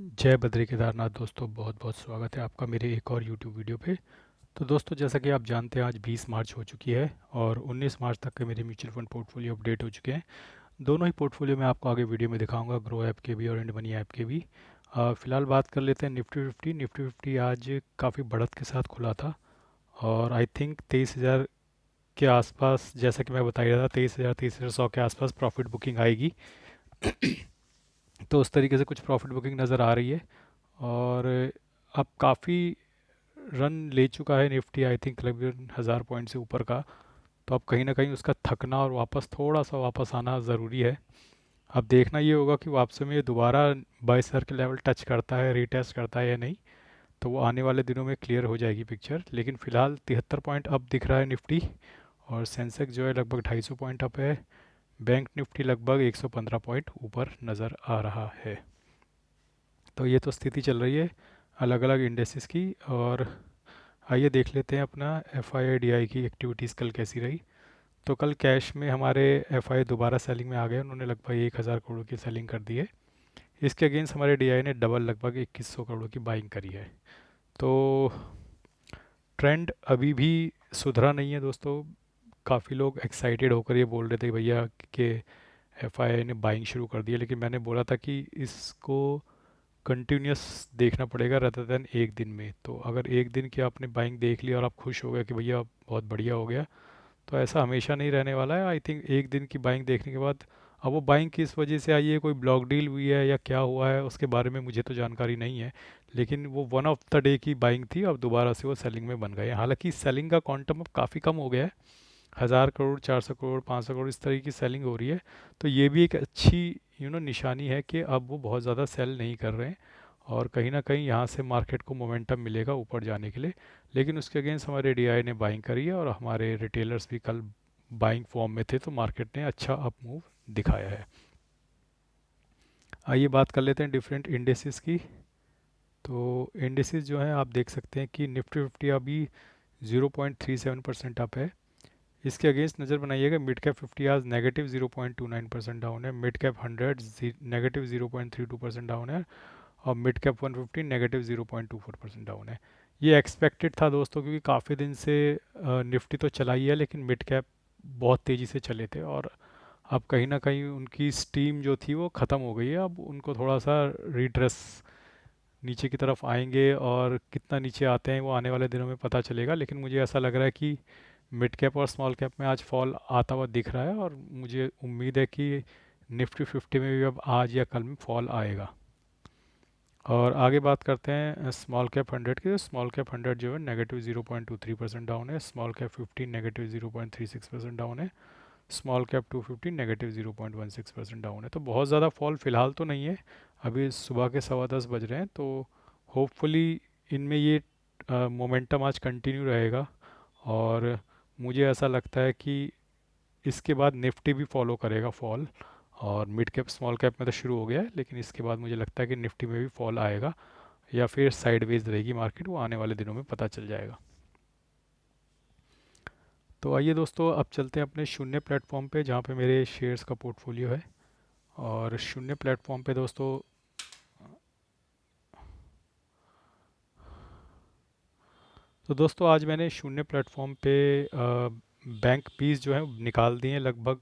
जय बद्री केदारनाथ दोस्तों, बहुत बहुत स्वागत है आपका मेरे एक और यूट्यूब वीडियो पे। तो दोस्तों, जैसा कि आप जानते हैं आज 20 मार्च हो चुकी है और 19 मार्च तक के मेरे म्यूचुअल फंड पोर्टफोलियो अपडेट हो चुके हैं। दोनों ही पोर्टफोलियो मैं आपको आगे वीडियो में दिखाऊंगा, ग्रो ऐप के भी और इंड मनी ऐप के भी। फिलहाल बात कर लेते हैं निफ्टी फिफ्टी आज काफ़ी बढ़त के साथ खुला था और आई थिंक 23,000 के आसपास, जैसा कि मैं बता ही रहा था, 23,100 के आसपास प्रॉफिट बुकिंग आएगी। तो उस तरीके से कुछ प्रॉफिट बुकिंग नज़र आ रही है और अब काफ़ी रन ले चुका है निफ्टी, आई थिंक लगभग 1000 पॉइंट से ऊपर का। तो अब कहीं ना कहीं उसका थकना और वापस थोड़ा सा वापस आना ज़रूरी है। अब देखना ये होगा कि वापसी में ये दोबारा बाई सर के लेवल टच करता है, रीटेस्ट करता है या नहीं। तो वो आने वाले दिनों में क्लियर हो जाएगी पिक्चर, लेकिन फ़िलहाल 73 पॉइंट अप दिख रहा है निफ्टी। और सेंसेक्स जो है लगभग 250 पॉइंट अप है। बैंक निफ्टी लगभग 115 पॉइंट ऊपर नज़र आ रहा है। तो ये तो स्थिति चल रही है अलग अलग इंडेक्सेस की। और आइए देख लेते हैं अपना F I I D I की एक्टिविटीज़ कल कैसी रही। तो कल कैश में हमारे एफ आई दोबारा सेलिंग में आ गए, उन्होंने लगभग 1,000 करोड़ की सेलिंग कर दी है। इसके अगेंस्ट हमारे डी आई ने डबल लगभग 2,100 करोड़ की बाइंग करी है। तो ट्रेंड अभी भी सुधरा नहीं है दोस्तों। काफ़ी लोग एक्साइटेड होकर ये बोल रहे थे भैया कि एफ आई आई ने बाइंग शुरू कर दी है, लेकिन मैंने बोला था कि इसको कंटिन्यूस देखना पड़ेगा rather देन एक दिन में। तो अगर एक दिन की आपने बाइंग देख ली और आप खुश हो गए कि भैया बहुत बढ़िया हो गया, तो ऐसा हमेशा नहीं रहने वाला है। आई थिंक एक दिन की बाइंग देखने के बाद, अब वो बाइंग किस वजह से आई है, कोई ब्लॉक डील हुई है या क्या हुआ है, उसके बारे में मुझे तो जानकारी नहीं है। लेकिन वो वन ऑफ द डे की बाइंग थी, अब दोबारा से वो सेलिंग में बन गए हैं। हालांकि सेलिंग का क्वांटम अब काफ़ी कम हो गया है, 1,000 करोड़, 400 करोड़, 500 करोड़ इस तरीके की सेलिंग हो रही है। तो ये भी एक अच्छी निशानी है कि अब वो बहुत ज़्यादा सेल नहीं कर रहे हैं और कहीं ना कहीं यहाँ से मार्केट को मोमेंटम मिलेगा ऊपर जाने के लिए। लेकिन उसके अगेंस्ट हमारे डीआई ने बाइंग करी है और हमारे रिटेलर्स भी कल बाइंग फॉर्म में थे, तो मार्केट ने अच्छा अप मूव दिखाया है। आइए बात कर लेते हैं डिफरेंट इंडेसेस की। तो इंडेसेस जो हैं आप देख सकते हैं कि निफ्टी फिफ्टी अभी 0.37% अप है। इसके अगेंस्ट नज़र बनाइएगा, मिड कैप 50 आज नेगेटिव 0.29% डाउन है, मिड कैप 100 नेगेटिव 0.32% डाउन है और मिड कैप 150 नेगेटिव 0.24% डाउन है। ये एक्सपेक्टेड था दोस्तों, क्योंकि काफ़ी दिन से निफ्टी तो चला ही है, लेकिन मिड कैप बहुत तेज़ी से चले थे और अब कहीं ना कहीं उनकी स्टीम जो थी वो ख़त्म हो गई है। अब उनको थोड़ा सा रिड्रेस, नीचे की तरफ आएंगे और कितना नीचे आते हैं वो आने वाले दिनों में पता चलेगा। लेकिन मुझे ऐसा लग रहा है कि मिड कैप और स्मॉल कैप में आज फॉल आता हुआ दिख रहा है और मुझे उम्मीद है कि निफ्टी फिफ्टी में भी अब आज या कल में फॉल आएगा। और आगे बात करते हैं स्मॉल कैप 100 की। तो स्मॉल कैप 100 जो है नेगेटिव 0.23% डाउन है, स्मॉल कैप 50 नेगेटिव 0.36% डाउन है, स्मॉल कैप 250 नेगेटिव 0.16% डाउन है। तो बहुत ज़्यादा फॉल फ़िलहाल तो नहीं है, अभी सुबह के 10:15 बज रहे हैं। तो होपफुली इनमें ये मोमेंटम आज कंटिन्यू रहेगा और मुझे ऐसा लगता है कि इसके बाद निफ्टी भी फॉलो करेगा फॉल। और मिड कैप स्मॉल कैप में तो शुरू हो गया है, लेकिन इसके बाद मुझे लगता है कि निफ्टी में भी फॉल आएगा या फिर साइडवेज रहेगी मार्केट, वो आने वाले दिनों में पता चल जाएगा। तो आइए दोस्तों, अब चलते हैं अपने शून्य प्लेटफॉर्म पे, जहाँ पे मेरे शेयर्स का पोर्टफोलियो है। और शून्य प्लेटफॉर्म पे दोस्तों, आज मैंने शून्य प्लेटफॉर्म पे बैंक पीस जो है निकाल दिए हैं, लगभग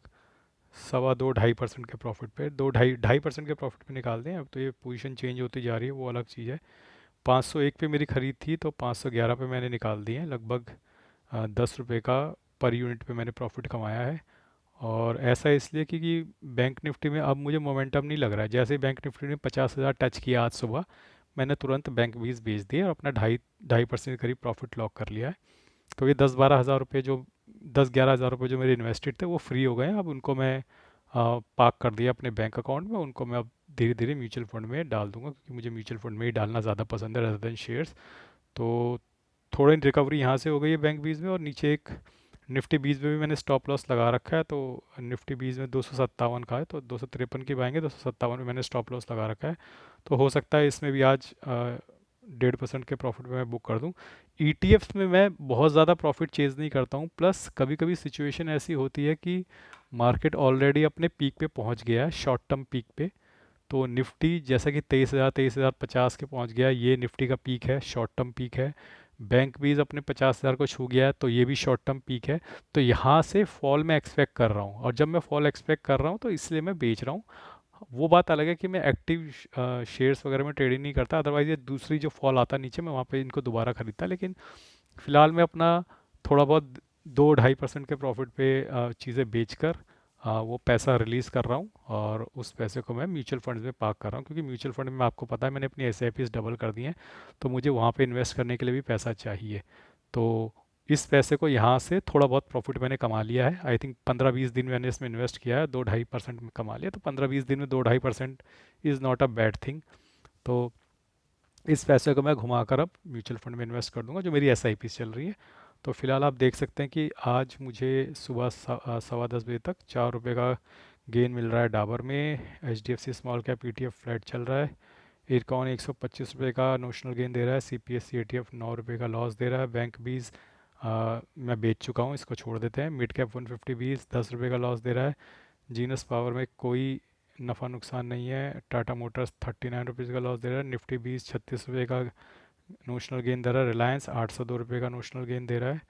2.25% के प्रॉफिट पे, 2 ढाई 2.5% के प्रॉफिट पे निकाल दें। अब तो ये पोजीशन चेंज होती जा रही है, वो अलग चीज़ है। 501 पे मेरी खरीद थी, तो 511 पे मैंने निकाल दिए हैं, लगभग 10 रुपये का पर यूनिट पे मैंने प्रॉफिट कमाया है। और ऐसा इसलिए क्योंकि बैंक निफ्टी में अब मुझे मोमेंटम नहीं लग रहा है। जैसे ही बैंक निफ्टी ने 50,000 टच किया आज सुबह, मैंने तुरंत बैंक बीस बेच दिए और अपना ढाई 2.5% के करीब प्रॉफिट लॉक कर लिया है। तो ये 10-12 हज़ार रुपये जो 10-11 हज़ार रुपये जो मेरे इन्वेस्टेड थे वो फ्री हो गए हैं। अब उनको मैं पार्क कर दिया अपने बैंक अकाउंट में, उनको मैं अब धीरे धीरे म्यूचुअल फंड में डाल दूंगा, क्योंकि मुझे म्यूचुअल फंड में ही डालना ज़्यादा पसंद है रेदर देन शेयर्स। तो थोड़ी रिकवरी यहाँ से हो गई है बैंक बीस में, और नीचे एक निफ्टी बीस में भी मैंने स्टॉप लॉस लगा रखा है। तो निफ्टी बीस में 257 का है, तो 253 की पाएंगे, 257 में मैंने स्टॉप लॉस लगा रखा है। तो हो सकता है इसमें भी आज 1.5% के प्रॉफिट में मैं बुक कर दूं। ईटीएफ्स में मैं बहुत ज़्यादा प्रॉफिट चेज़ नहीं करता हूं, प्लस कभी कभी सिचुएशन ऐसी होती है कि मार्केट ऑलरेडी अपने पीक पे पहुंच गया है, शॉर्ट टर्म पीक पे। तो निफ्टी जैसा कि 23,000 के पहुंच गया, ये निफ्टी का पीक है, शॉर्ट टर्म पीक है। बैंक बीज अपने 50,000 को छू गया है, तो ये भी शॉर्ट टर्म पीक है। तो यहाँ से फॉल मैं एक्सपेक्ट कर रहा हूँ, और जब मैं फॉल एक्सपेक्ट कर रहा हूँ तो इसलिए मैं बेच रहा हूँ। वो बात अलग है कि मैं एक्टिव शेयर्स वगैरह में ट्रेडिंग नहीं करता, अदरवाइज ये दूसरी जो फॉल आता नीचे मैं वहाँ पे इनको दोबारा खरीदता। लेकिन फ़िलहाल मैं अपना थोड़ा बहुत 2-2.5% के प्रॉफिट पे चीज़ें बेचकर वो पैसा रिलीज़ कर रहा हूँ, और उस पैसे को मैं म्यूचुअल फंड्स में पार्क कर रहा हूँ, क्योंकि म्यूचुअल फंड में आपको पता है मैंने अपनी एस डबल कर दी हैं। तो मुझे वहाँ पे इन्वेस्ट करने के लिए भी पैसा चाहिए। तो इस पैसे को यहाँ से थोड़ा बहुत प्रॉफिट मैंने कमा लिया है। आई थिंक 15-20 दिन मैंने इसमें इन्वेस्ट किया है, 2-2.5% में कमा लिया। तो 15-20 दिन में 2-2.5% is not a bad thing. तो इस पैसे को मैं घुमाकर अब म्यूचुअल फंड में इन्वेस्ट कर दूंगा, जो मेरी एसआईपी चल रही है। तो फिलहाल आप देख सकते हैं कि आज मुझे सुबह 10:15 बजे तक ₹4 का गेन मिल रहा है डाबर में। HDFC small cap ETF flat चल रहा है। इरकॉन ₹125 का नोशनल गेन दे रहा है। CPSC ETF ₹9 का लॉस दे रहा है। बैंक बीज मैं बेच चुका हूँ, इसको छोड़ देते हैं। मिड कैप 150 बीज ₹10 का लॉस दे रहा है। जीनस पावर में कोई नफ़ा नुकसान नहीं है। टाटा मोटर्स ₹39 का लॉस दे रहा है। निफ्टी 20 ₹36 का नोशनल गेन दे रहा है। रिलायंस ₹802 का नोशनल गेन दे रहा है।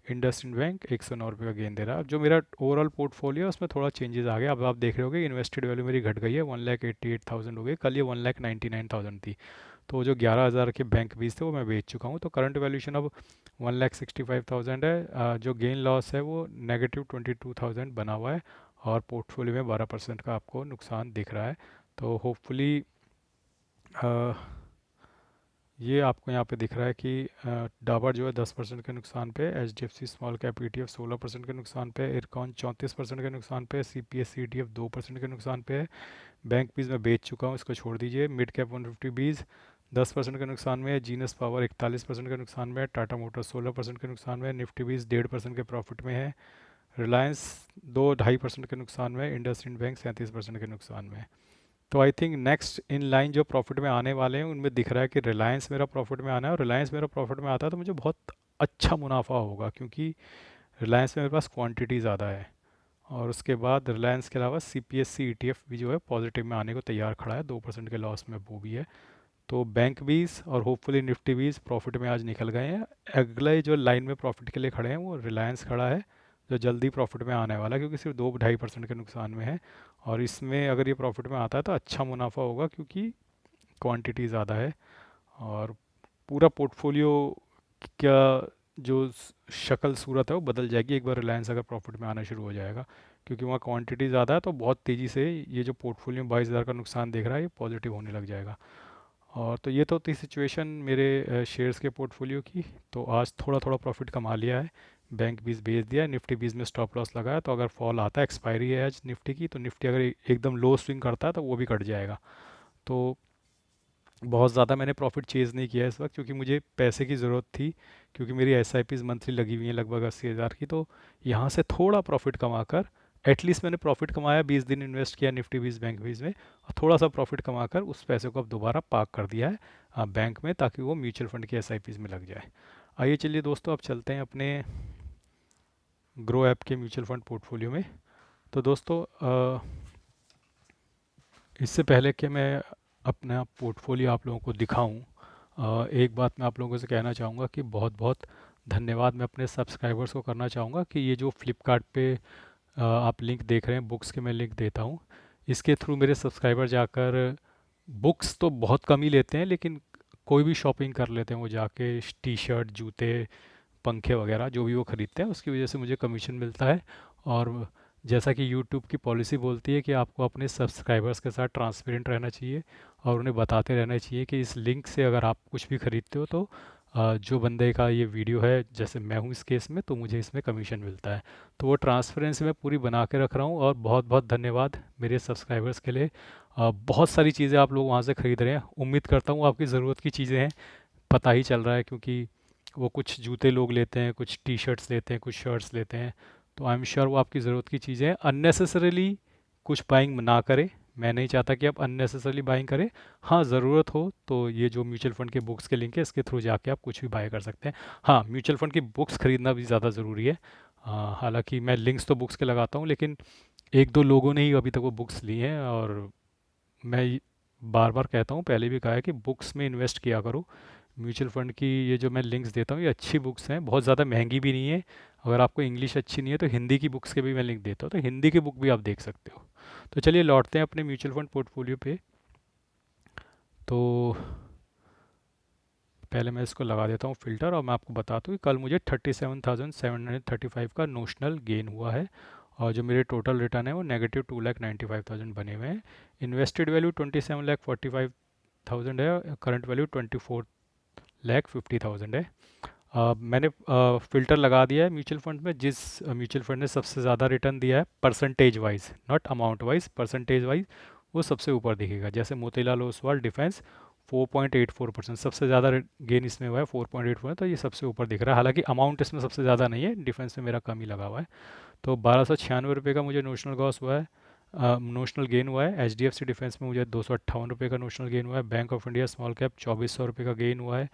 इंडसइंड बैंक ₹109 का गेन दे रहा है। अब जो मेरा ओवरऑल पोर्टफोलियो है उसमें थोड़ा चेंजेस आ गया। अब आप देख रहे होगे इन्वेस्टेड वैल्यू मेरी घट गई है, 1,88,000 हो गई। कल ये 1,99,000 थी। तो वो जो 11,000 के बैंक बीज थे वो मैं बेच चुका हूँ। तो करंट वैल्यूशन अब 1,65,000 है। जो गेन लॉस है वो -22,000 बना हुआ है, और पोर्टफोलियो में 12% का आपको नुकसान दिख रहा है। तो होपफुली ये आपको यहाँ पे दिख रहा है कि डाबर जो है 10% के नुकसान पे, HDFC स्मॉल कैप ETF 16% के नुकसान पे, इरकॉन 34% के नुकसान पे, CPSC ETF 2% के नुकसान पे है। बैंक बीज मैं बेच चुका हूँ, इसको छोड़ दीजिए। मिड कैप 150 बीज 10% के नुकसान में है। जीनस पावर 41% के नुकसान में है। टाटा मोटर 16% के नुकसान में है। निफ्टी बीज 1.5% के प्रॉफिट में है। रिलायंस 2-2.5% के नुकसान में है। इंडसइंड बैंक 37% के नुकसान में है। तो I think next in line जो प्रॉफिट में आने वाले हैं उनमें दिख रहा है कि रिलायंस मेरा प्रॉफिट में आना है, और रिलायंस मेरा प्रॉफिट में आता है तो मुझे बहुत अच्छा मुनाफा होगा, क्योंकि रिलायंस में मेरे पास क्वांटिटी ज़्यादा है। और उसके बाद रिलायंस के अलावा CPSC ETF भी जो है पॉजिटिव में आने को तैयार खड़ा है, 2% के लॉस में वो भी है। तो बैंक बीज और होपफुली निफ्टी बीज प्रॉफिट में आज निकल गए हैं। अगले जो लाइन में प्रॉफिट के लिए खड़े हैं वो रिलायंस खड़ा है, जो जल्दी प्रॉफिट में आने वाला है, क्योंकि सिर्फ 2-2.5% के नुकसान में है। और इसमें अगर ये प्रॉफिट में आता है तो अच्छा मुनाफा होगा, क्योंकि क्वांटिटी ज़्यादा है। और पूरा पोर्टफोलियो क्या जो शक्ल सूरत है वो बदल जाएगी एक बार रिलायंस अगर प्रॉफिट में आना शुरू हो जाएगा, क्योंकि वहाँ क्वांटिटी ज़्यादा है। तो बहुत तेज़ी से ये जो पोर्टफोलियो में 22,000 का नुकसान देख रहा है ये पॉजिटिव होने लग जाएगा। और तो ये तो थी सिचुएशन मेरे शेयर्स के पोर्टफोलियो की। तो आज थोड़ा थोड़ा प्रॉफिट कमा लिया है। बैंक बीज बेच दिया है। निफ्टी बीज में स्टॉप लॉस लगाया, तो अगर फॉल आता है, एक्सपायरी है आज निफ्टी की, तो निफ्टी अगर एकदम लो स्विंग करता है तो वो भी कट जाएगा। तो बहुत ज़्यादा मैंने प्रॉफिट चेज़ नहीं किया इस वक्त, क्योंकि मुझे पैसे की ज़रूरत थी, क्योंकि मेरी SIPs मंथली लगी हुई हैं लगभग 80,000 की। तो यहाँ से थोड़ा प्रॉफिट कमाकर, एटलीस्ट मैंने प्रॉफिट कमाया, 20 दिन इन्वेस्ट किया निफ्टी बीज बैंक बीज में, और थोड़ा सा प्रॉफिट कमाकर उस पैसे को अब दोबारा पार्क कर दिया है बैंक में, ताकि वो म्यूचुअल फंड की SIPs में लग जाए। आइए चलिए दोस्तों, अब चलते हैं अपने ग्रो ऐप के म्यूचुअल फंड पोर्टफोलियो में। तो दोस्तों इससे पहले कि मैं अपना पोर्टफोलियो आप लोगों को दिखाऊं, एक बात मैं आप लोगों से कहना चाहूँगा कि बहुत बहुत धन्यवाद मैं अपने सब्सक्राइबर्स को करना चाहूँगा कि ये जो फ्लिपकार्ट पे आप लिंक देख रहे हैं, बुक्स के मैं लिंक देता हूँ, इसके थ्रू मेरे सब्सक्राइबर जाकर बुक्स तो बहुत कम ही लेते हैं, लेकिन कोई भी शॉपिंग कर लेते हैं वो जाके, टी शर्ट, जूते, पंखे वगैरह जो भी वो ख़रीदते हैं उसकी वजह से मुझे कमीशन मिलता है। और जैसा कि यूट्यूब की पॉलिसी बोलती है कि आपको अपने सब्सक्राइबर्स के साथ ट्रांसपेरेंट रहना चाहिए, और उन्हें बताते रहना चाहिए कि इस लिंक से अगर आप कुछ भी ख़रीदते हो तो जो बंदे का ये वीडियो है, जैसे मैं हूँ इस केस में, तो मुझे इसमें कमीशन मिलता है। तो वो ट्रांसपेरेंसी मैं पूरी बना के रख रहा हूँ, और बहुत बहुत धन्यवाद मेरे सब्सक्राइबर्स के लिए। बहुत सारी चीज़ें आप लोग वहाँ से ख़रीद रहे हैं, उम्मीद करता हूँ आपकी ज़रूरत की चीज़ें हैं, पता ही चल रहा है, क्योंकि वो कुछ जूते लोग लेते हैं, कुछ टी शर्ट्स लेते हैं, कुछ शर्ट्स लेते हैं। तो आई एम श्योर वो आपकी ज़रूरत की चीज़ें हैं। अननेसेसरीली कुछ बाइंग ना करें, मैं नहीं चाहता कि आप अननेसेसरली बाइंग करें। हाँ, ज़रूरत हो तो ये जो म्यूचुअल फ़ंड के बुक्स के लिंक है इसके थ्रू जाके आप कुछ भी बाय कर सकते हैं। हाँ, म्यूचुअल फ़ंड की बुक्स ख़रीदना भी ज़्यादा ज़रूरी है। हालांकि मैं लिंक्स तो बुक्स के लगाता हूँ, लेकिन एक दो लोगों ने ही अभी तक वो बुक्स ली हैं, और मैं बार बार कहता हूँ, पहले भी कहा है कि बुक्स में इन्वेस्ट किया करो। म्यूचुअल फंड की ये जो मैं लिंक्स देता हूँ ये अच्छी बुक्स हैं, बहुत ज़्यादा महंगी भी नहीं है। अगर आपको इंग्लिश अच्छी नहीं है तो हिंदी की बुक्स के भी मैं लिंक देता हूँ, तो हिंदी की बुक भी आप देख सकते हो। तो चलिए लौटते हैं अपने म्यूचुअल फंड पोर्टफोलियो पे। तो पहले मैं इसको लगा देता हूँ फ़िल्टर, और मैं आपको बताता हूँ कि कल मुझे 37,735 का नोशनल गेन हुआ है, और जो मेरे टोटल रिटर्न है वो -2,95,000 बने हुए हैं। इन्वेस्टेड वैल्यू 27,45,000 है, करंट वैल्यू 24,50,000 है। मैंने फ़िल्टर लगा दिया है म्यूचुअल फंड में, जिस म्यूचुअल फंड ने सबसे ज़्यादा रिटर्न दिया है percentage wise, not amount wise, percentage wise, वो सबसे ऊपर दिखेगा। जैसे मोतीलाल ओसवाल डिफेंस 4.84%, सबसे ज़्यादा गेन इसमें हुआ है 4.84, तो ये सबसे ऊपर दिख रहा है। हालांकि अमाउंट इसमें सबसे ज़्यादा नहीं है, डिफेंस में मेरा कम ही लगा हुआ है। तो 1296 रुपये का मुझे नोशनल लॉस हुआ है, नोशनल गेन हुआ है। H D F C defence में मुझे 258 रुपये का नोशनल गेन हुआ है। Bank of India small cap 2400 रुपये का गेन हुआ है।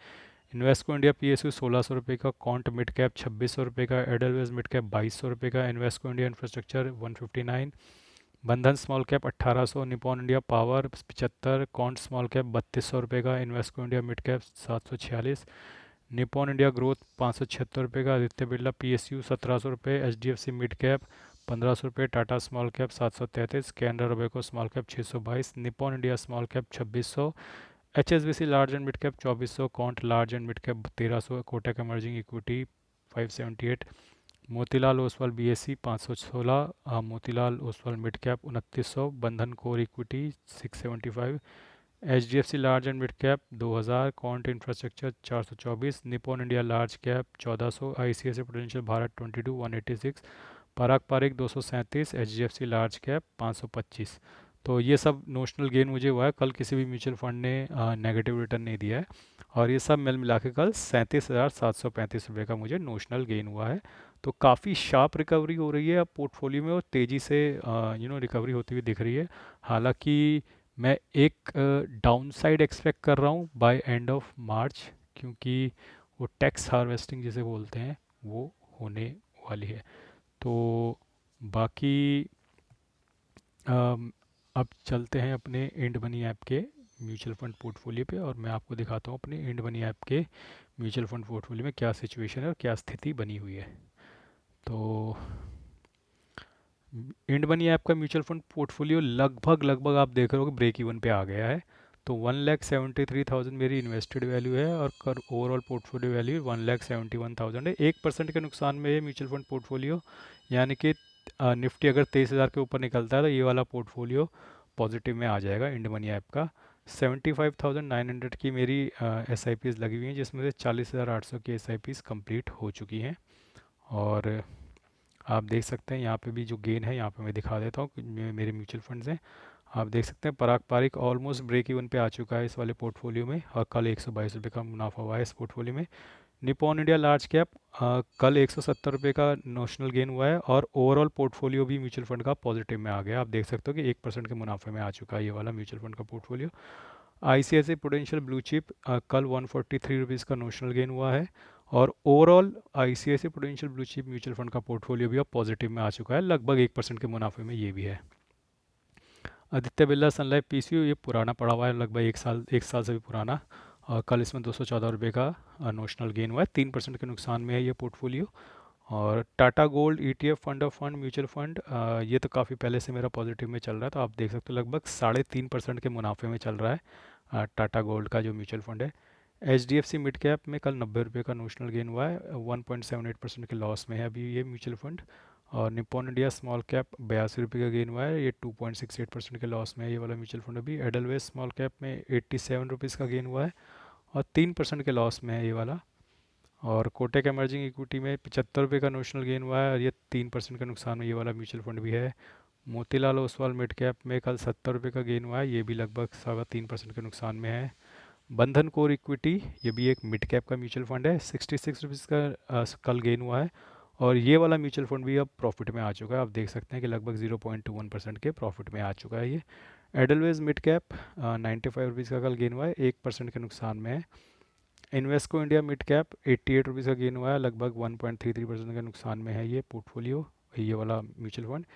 Invesco India P S U 1600 रुपये का, कॉन्ट मिड कैप 2600 रुपये का, एडलवेज मिड कैप 2200 रुपये का, Invesco India infrastructure 159, Bandhan small cap 1800, Nippon India power 75, quant small cap 3200 रुपये का, Invesco India mid cap 746, Nippon India growth 576 रुपये का, Aditya Birla P S U 1700 रुपये, H D F C mid cap 1500 रुपये, Tata small cap 733, Canara Robeco small cap 622, Nippon India small cap 2600, H S B C large and mid cap 2400, quant large and mid cap 1300, Kotak emerging equity 578, Motilal Oswal B S C 516, Motilal Oswal mid cap 2900, Bandhan core equity 675, H D F C large and mid cap 2000, quant infrastructure 424, Nippon India large cap 1400, I C I C potential Bharat 22 186, Parag Parikh 237, H D F C large cap 525। तो ये सब notional gain मुझे हुआ है। कल किसी भी mutual fund ने नेगेटिव रिटर्न नहीं दिया है, और ये सब मिल मिला के कल 37,735 रुपये का मुझे नोशनल गेन हुआ है। तो काफ़ी शार्प रिकवरी हो रही है अब पोर्टफोलियो में, और तेज़ी से रिकवरी होती हुई दिख रही है। हालांकि मैं एक डाउन साइड एक्सपेक्ट कर रहा हूँ बाय एंड ऑफ मार्च, क्योंकि वो टैक्स हार्वेस्टिंग जिसे बोलते हैं वो होने वाली है। तो बाकी अम, अब चलते हैं अपने इंड मनी ऐप के म्यूचुअल फंड पोर्टफोलियो पे, और मैं आपको दिखाता हूँ अपने इंड मनी ऐप के म्यूचुअल फंड पोर्टफोलियो में क्या सिचुएशन है और क्या स्थिति बनी हुई है। तो इंड मनी ऐप का म्यूचुअल फंड पोर्टफोलियो लगभग लगभग आप देख रहे हो कि ब्रेक इवन पे आ गया है। तो 1,73,000 मेरी इन्वेस्टेड वैल्यू है, और कर ओवरऑल पोर्टफोलियो वैल्यू 1,71,000 है। 1% के नुकसान में ये म्यूचुअल फंड पोर्टफोलियो, यानी कि निफ्टी अगर 23,000 के ऊपर निकलता है तो ये वाला पोर्टफोलियो पॉजिटिव में आ जाएगा इंड मनी ऐप का। 75,900 की मेरी एस आई पीज़ लगी हुई हैं, जिसमें से 40,800 की एस आई पीज़ कम्प्लीट हो चुकी हैं। और आप देख सकते हैं यहाँ पे भी जो गेन है, यहाँ पे मैं दिखा देता हूँ मेरे म्यूचुअल फंड्स हैं। आप देख सकते हैं पराग पारिक ऑलमोस्ट ब्रेक इवन पे आ चुका है इस वाले पोर्टफोलियो में, और कल 122 रुपये का मुनाफा हुआ है इस पोर्टफोलियो में। निपॉन इंडिया लार्ज कैप कल 170 रुपये का नोशनल गेन हुआ है, और ओवरऑल पोर्टफोलियो भी म्यूचुअल फंड का पॉजिटिव में आ गया। आप देख सकते हो कि 1% के मुनाफे में आ चुका है ये वाला म्यूचुअल फंड का portfolio. I C I C potential blue chip कल 143 रुपीज़ का नोशनल गेन हुआ है, और overall I C I C potential blue chip mutual fund का पोर्टफोलियो भी अब पॉजिटिव में आ चुका है, लगभग 1% के मुनाफे में ये भी है। आदित्य बिरला सन लाइफ पी सी यू ये पुराना पड़ा हुआ है, लगभग एक साल से भी पुराना, और कल इसमें 214 रुपये का नोशनल गेन हुआ है। 3% के नुकसान में है ये पोर्टफोलियो। और Tata gold E T F fund of fund mutual fund, ये तो काफ़ी पहले से मेरा पॉजिटिव में चल रहा है, तो आप देख सकते हो लगभग 3.5% के मुनाफे में चल रहा है टाटा गोल्ड का जो म्यूचुअल फंड है। H D F C mid cap में कल 90 रुपये का नोशनल गेन हुआ है, 1.78% के लॉस में है अभी ये म्यूचुअल फंड। और निपॉन इंडिया स्मॉल कैप 82 रुपये का गेन हुआ है, ये 2.68% के लॉस में है ये वाला म्यूचुअल फंड अभी। एडलवेज स्मॉल कैप में 87 रुपीज़ का गेन हुआ है, और 3% के लॉस में है ये वाला। और कोटक एमर्जिंग इक्विटी में 75 रुपये का नोशनल गेन हुआ है, और ये 3% का नुकसान में ये वाला म्यूचुअल फंड भी है। मोतीलाल ओसवाल मिड कैप में कल 70 रुपये का गेन हुआ है, ये भी लगभग 3.25% के नुकसान में है। बंधन कोर इक्विटी, ये भी एक मिड कैप का म्यूचुअल फंड है, 66 रुपीज़ का कल गेन हुआ है, और ये वाला म्यूचुअल फंड भी अब प्रॉफिट में आ चुका है। आप देख सकते हैं कि लगभग 0.21% के प्रॉफिट में आ चुका है ये। एडलवेज मिड कैप 95 रुपीज़ का कल गेन हुआ है, 1% के नुकसान में है। Invesco India mid cap 88 rupees का गेन हुआ है, लगभग 1.33% के नुकसान में है ये पोर्टफोलियो, ये वाला mutual fund.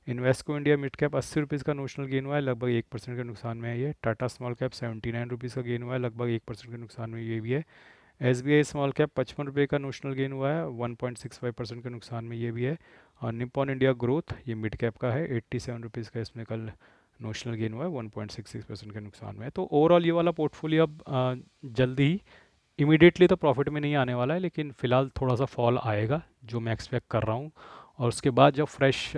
Invesco India mid cap 80 rupees का नोशनल गेन हुआ है, लगभग 1% के नुकसान में है ये। टाटा स्मॉल कैप 79 रुपीज़ का गेन हुआ है, लगभग 1% के नुकसान में ये भी है। SBI स्मॉल कैप 55 रुपये का नोशनल गेन हुआ है, 1.65% के नुकसान में ये भी है। और निप्पॉन इंडिया ग्रोथ ये मिड कैप का है, 87 रुपीज़ का इसमें कल नोशनल गेन हुआ है, 1.66% के नुकसान में है। तो ओवरऑल ये वाला पोर्टफोलियो अब जल्दी ही इमीडिएटली तो प्रॉफिट में नहीं आने वाला है, लेकिन फ़िलहाल थोड़ा सा फॉल आएगा जो मैं एक्सपेक्ट कर रहा हूँ। और उसके बाद जब फ्रेश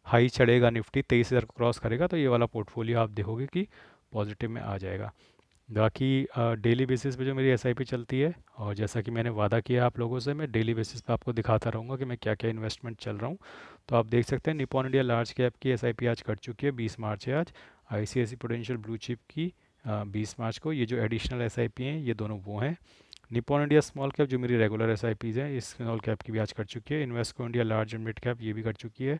हाई चढ़ेगा, निफ्टी 23,000 को क्रॉस करेगा, तो ये वाला पोर्टफोलियो आप देखोगे कि पॉजिटिव में आ जाएगा। बाकी डेली बेसिस पे जो मेरी एसआईपी चलती है, और जैसा कि मैंने वादा किया आप लोगों से, मैं डेली बेसिस पे आपको दिखाता रहूँगा कि मैं क्या क्या इन्वेस्टमेंट चल रहा हूँ। तो आप देख सकते हैं निपॉन इंडिया लार्ज कैप की एसआईपी आज कट चुकी है, 20 मार्च है आज। आईसीआईसी प्रूडेंशियल ब्लू चिप की 20 मार्च को। ये जो एडिशनल एसआईपी हैं ये दोनों वो हैं। निपॉन इंडिया स्मॉल कैप जो मेरी रेगुलर एसआईपीज़ हैं, इस स्मॉल कैप की भी आज कट चुकी है। Invesco India large and mid cap ये भी कट चुकी है।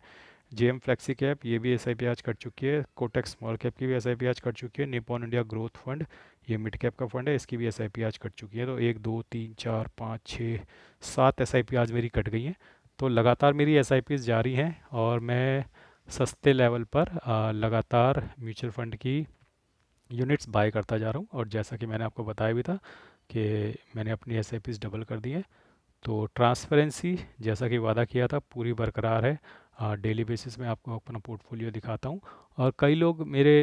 जेएम फ्लेक्सी कैप ये भी एसआईपी आज कट चुकी है। कोटक स्मॉल कैप की भी एसआईपी आज कट चुकी है। निपॉन इंडिया ग्रोथ फंड ये मिड कैप का फंड है, इसकी भी एसआईपी आज कट चुकी है। तो 1 2 3 4 5 6 7 एसआईपी आज मेरी कट गई हैं। तो लगातार मेरी एसआईपीज़ जारी हैं और मैं सस्ते लेवल पर लगातार म्यूचुअल फंड की यूनिट्स बाय करता जा रहा हूँ। और जैसा कि मैंने आपको बताया भी था कि मैंने अपनी एसआईपीज़ डबल कर दी हैं। तो ट्रांसपेरेंसी जैसा कि वादा किया था पूरी बरकरार है। डेली बेसिस में आपको अपना पोर्टफोलियो दिखाता हूँ। और कई लोग मेरे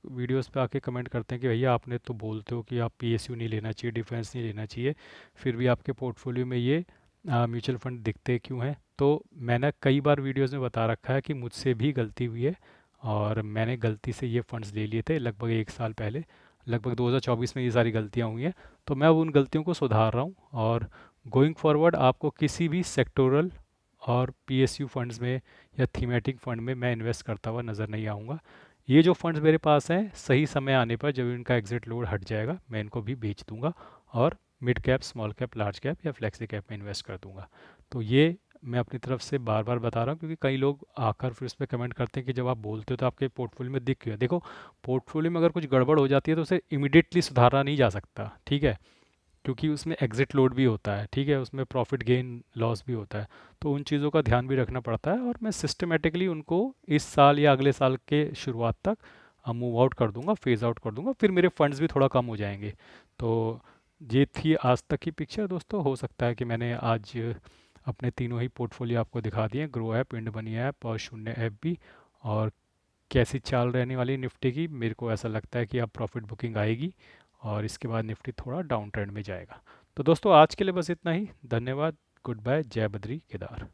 वीडियोस पे आके कमेंट करते हैं कि भैया आपने तो बोलते हो कि आप पीएसयू नहीं लेना चाहिए, डिफेंस नहीं लेना चाहिए, फिर भी आपके पोर्टफोलियो में ये म्यूचुअल फंड दिखते क्यों हैं। तो मैंने कई बार वीडियोस में बता रखा है कि मुझसे भी गलती हुई है और मैंने गलती से ये फंड्स ले लिए थे लगभग 1 साल पहले। लगभग 2024 में ये सारी गलतियाँ हुई हैं। तो मैं अब उन गलतियों को सुधार रहा हूँ। और गोइंग फॉरवर्ड आपको किसी भी सेक्टोरल और पीएसयू फंड्स में या थीमेटिक फंड में मैं इन्वेस्ट करता हुआ नज़र नहीं आऊँगा। ये जो फंड्स मेरे पास हैं, सही समय आने पर जब इनका एग्जिट लोड हट जाएगा मैं इनको भी बेच दूंगा और mid cap, small cap, large cap या फ्लेक्सी कैप में इन्वेस्ट कर दूंगा। तो ये मैं अपनी तरफ से बार बार बता रहा हूँ, क्योंकि कई लोग आकर फिर उस पर कमेंट करते हैं कि जब आप बोलते हो तो आपके पोर्टफोलियो में दिख क्यों है। देखो, पोर्टफोलियो में अगर कुछ गड़बड़ हो जाती है तो उसे इमिडिएटली सुधारा नहीं जा सकता, ठीक है, क्योंकि उसमें एग्जिट लोड भी होता है, ठीक है, उसमें प्रॉफिट गेन लॉस भी होता है। तो उन चीज़ों का ध्यान भी रखना पड़ता है और मैं सिस्टमेटिकली उनको इस साल या अगले साल के शुरुआत तक मूव आउट कर दूंगा, फेज आउट कर दूंगा, फिर मेरे फंड्स भी थोड़ा कम हो जाएंगे। तो ये थी आज तक की पिक्चर दोस्तों। हो सकता है कि मैंने आज अपने तीनों ही पोर्टफोलियो आपको दिखा दिए, Groww app, ind money app और शून्य ऐप भी। और कैसी चाल रहने वाली निफ्टी की, मेरे को ऐसा लगता है कि अब प्रॉफिट बुकिंग आएगी और इसके बाद निफ्टी थोड़ा डाउन ट्रेंड में जाएगा। तो दोस्तों आज के लिए बस इतना ही। धन्यवाद, गुड बाय, जय बद्री केदार।